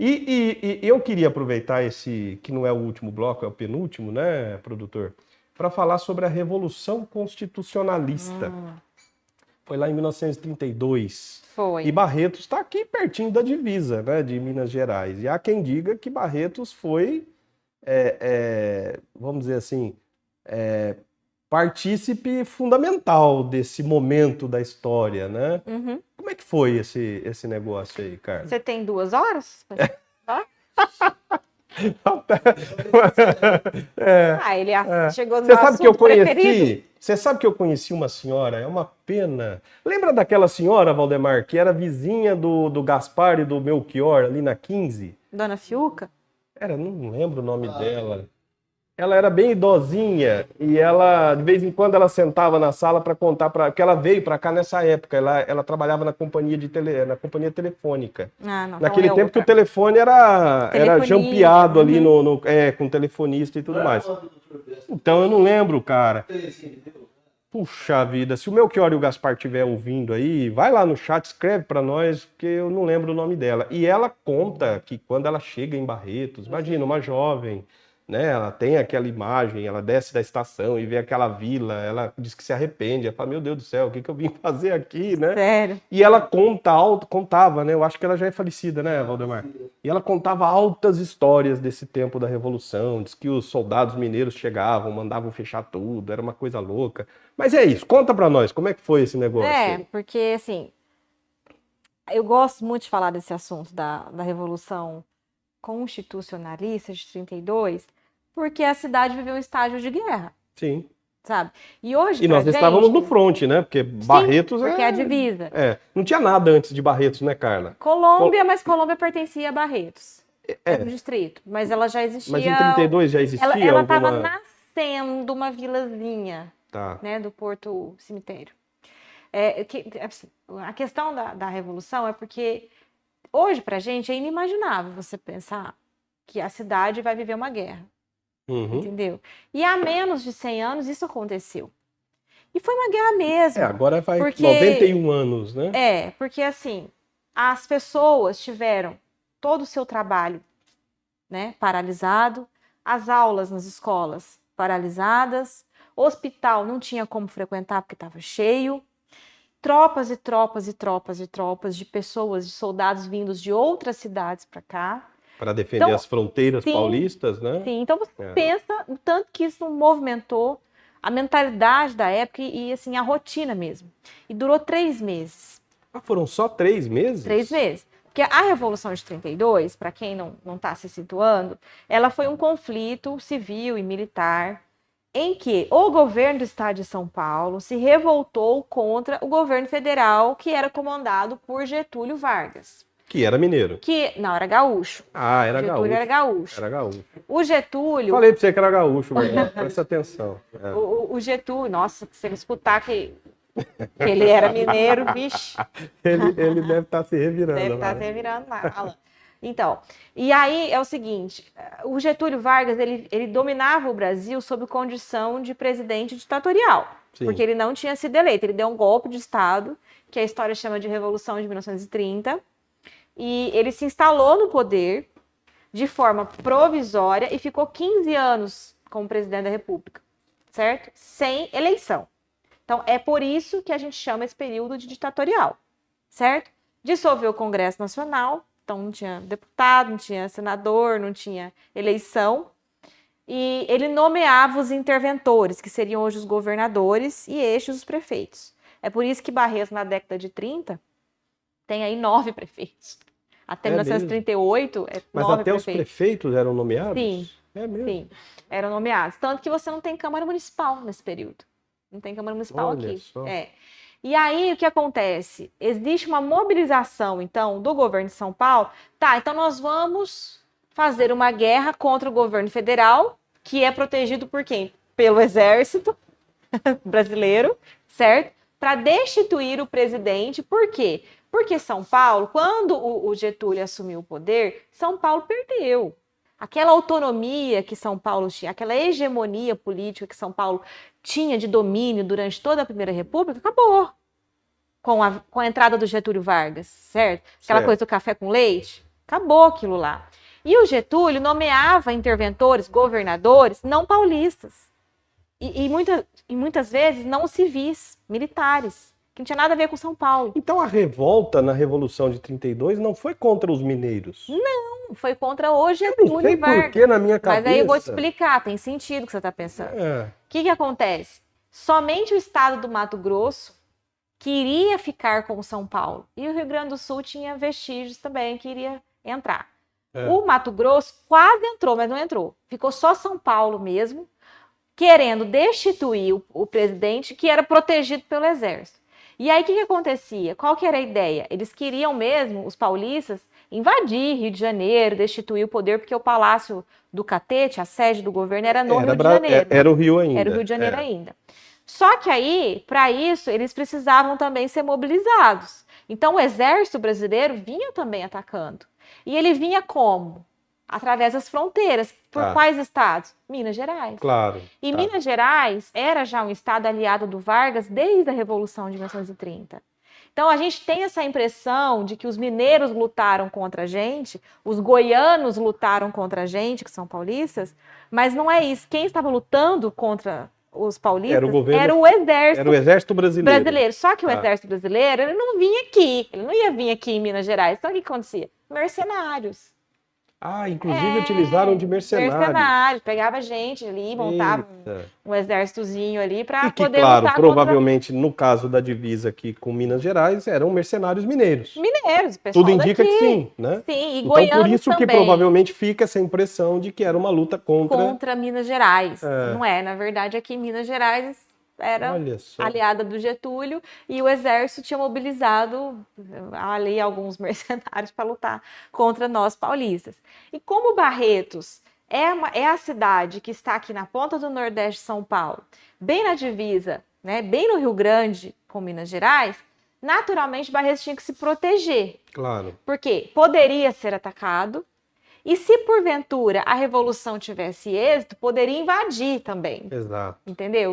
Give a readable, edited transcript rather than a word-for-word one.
E eu queria aproveitar esse, que não é o último bloco, é o penúltimo, né, produtor? Para falar sobre a Revolução Constitucionalista. Foi lá em 1932. Foi. E Barretos está aqui pertinho da divisa, né, de Minas Gerais. E há quem diga que Barretos foi, vamos dizer assim, partícipe fundamental desse momento da história, né? Uhum. Como é que foi esse negócio aí, Carla? Você tem 2 horas? Ele chegou no Você sabe que eu assunto preferido. Você sabe que eu conheci uma senhora? É uma pena. Lembra daquela senhora, Valdemar, que era vizinha do Gaspar e do Melchior ali na 15? Dona Fiuca? Não lembro o nome dela. Ela era bem idosinha e ela, de vez em quando, ela sentava na sala para contar porque ela veio para cá nessa época. Ela trabalhava na companhia na companhia telefônica. Não, Naquele então tempo que o telefone era jampeado ali com telefonista e tudo mais. Então eu não lembro, cara. Puxa vida, se o Melchior e o Gaspar estiver ouvindo aí, vai lá no chat, escreve para nós, porque eu não lembro o nome dela. E ela conta que quando ela chega em Barretos, imagina, uma jovem, né? Ela tem aquela imagem, ela desce da estação e vê aquela vila, ela diz que se arrepende, ela fala, meu Deus do céu, o que eu vim fazer aqui, né? Sério? E ela contava, né? Eu acho que ela já é falecida, né, Valdemar? E ela contava altas histórias desse tempo da Revolução, diz que os soldados mineiros chegavam, mandavam fechar tudo, era uma coisa louca. Mas é isso, conta pra nós, como é que foi esse negócio? Porque, assim, eu gosto muito de falar desse assunto da Revolução Constitucionalista de 32, porque a cidade viveu um estágio de guerra. Sim. Sabe? E hoje, nós estávamos no fronte, né? Porque Barretos porque é a divisa. Não tinha nada antes de Barretos, né, Carla? Mas Colômbia pertencia a Barretos. Era um distrito, mas ela já existia. Mas em 32 já existia ela estava nascendo uma vilazinha, tá, né, do Porto Cemitério. A questão da Revolução é porque hoje, pra gente, é inimaginável você pensar que a cidade vai viver uma guerra. Entendeu? E há menos de 100 anos isso aconteceu. E foi uma guerra mesmo. Agora vai 91 anos, né? Porque assim, as pessoas tiveram todo o seu trabalho, né, paralisado, as aulas nas escolas paralisadas, o hospital não tinha como frequentar porque estava cheio, tropas e tropas e tropas e tropas de pessoas, de soldados vindos de outras cidades para cá. Para defender as fronteiras paulistas, né? Sim, então você pensa o tanto que isso movimentou a mentalidade da época e assim, a rotina mesmo. E durou 3 meses. Foram só 3 meses? 3 meses. Porque a Revolução de 32, para quem não está se situando, ela foi um conflito civil e militar em que o governo do estado de São Paulo se revoltou contra o governo federal, que era comandado por Getúlio Vargas. Que era mineiro. Não, era gaúcho. Era Getúlio gaúcho. era gaúcho. Era gaúcho. O Getúlio... Falei pra você que era gaúcho, presta atenção. O Getúlio, nossa, se ele escutar que ele era mineiro, vixe. Ele deve estar se revirando. Deve estar se revirando lá. Então, e aí é o seguinte, o Getúlio Vargas, ele dominava o Brasil sob condição de presidente ditatorial. Sim. Porque ele não tinha sido eleito, ele deu um golpe de Estado, que a história chama de Revolução de 1930, e ele se instalou no poder de forma provisória e ficou 15 anos como presidente da República, certo? Sem eleição. Então, é por isso que a gente chama esse período de ditatorial, certo? Dissolveu o Congresso Nacional, então não tinha deputado, não tinha senador, não tinha eleição, e ele nomeava os interventores, que seriam hoje os governadores, e estes os prefeitos. É por isso que Barretos, na década de 30, tem aí 9 prefeitos. Até 1938, 9 prefeitos. Mas até os prefeitos eram nomeados? Sim, sim, eram nomeados. Tanto que você não tem Câmara Municipal nesse período. Não tem Câmara Municipal aqui. Só. E aí, o que acontece? Existe uma mobilização, então, do governo de São Paulo. Então nós vamos fazer uma guerra contra o governo federal, que é protegido por quem? Pelo Exército brasileiro, certo? Para destituir o presidente. Por quê? Porque São Paulo, quando o Getúlio assumiu o poder, São Paulo perdeu. Aquela autonomia que São Paulo tinha, aquela hegemonia política que São Paulo tinha de domínio durante toda a Primeira República, acabou com a entrada do Getúlio Vargas, certo? Aquela coisa do café com leite, Acabou aquilo lá. E o Getúlio nomeava interventores, governadores não paulistas. E muitas vezes não civis, militares, que não tinha nada a ver com São Paulo. Então a revolta na Revolução de 32 não foi contra os mineiros? Não, foi contra o Getúlio Não sei Vargas. por que na minha cabeça. Mas aí eu vou te explicar, tem sentido o que você está pensando. O que acontece? Somente o estado do Mato Grosso queria ficar com São Paulo. E o Rio Grande do Sul tinha vestígios também, queria entrar. O Mato Grosso quase entrou, mas não entrou. Ficou só São Paulo mesmo, querendo destituir o presidente, que era protegido pelo exército. E aí, o que acontecia? Qual que era a ideia? Eles queriam mesmo, os paulistas, invadir Rio de Janeiro, destituir o poder, porque o Palácio do Catete, a sede do governo, era no Rio de Janeiro. Era o Rio ainda. Era o Rio de Janeiro ainda. Só que aí, para isso, eles precisavam também ser mobilizados. Então, o exército brasileiro vinha também atacando. E ele vinha como? Através das fronteiras. Por quais estados? Minas Gerais. Claro. E Minas Gerais era já um estado aliado do Vargas desde a Revolução de 1930. Então, a gente tem essa impressão de que os mineiros lutaram contra a gente, os goianos lutaram contra a gente, que são paulistas, mas não é isso. Quem estava lutando contra os paulistas era o exército. Era o exército brasileiro. Só que o exército brasileiro, ele não vinha aqui. Ele não ia vir aqui em Minas Gerais. Então, o que acontecia? Mercenários. Inclusive utilizaram de mercenários. Mercenários, pegava gente ali, montava um exércitozinho ali para poder claro, lutar provavelmente no caso da divisa aqui com Minas Gerais, eram mercenários mineiros. Pessoal tudo indica daqui. que sim, né? Sim, e então goianos por isso também. Que provavelmente fica essa impressão de que era uma luta contra Minas Gerais. Não é, na verdade aqui Minas Gerais era aliada do Getúlio e o exército tinha mobilizado ali alguns mercenários para lutar contra nós paulistas. E como Barretos é a cidade que está aqui na ponta do Nordeste de São Paulo, bem na divisa, né, bem no Rio Grande com Minas Gerais, naturalmente Barretos tinha que se proteger. Claro. Porque poderia ser atacado e se porventura a revolução tivesse êxito, poderia invadir também. Exato. Entendeu?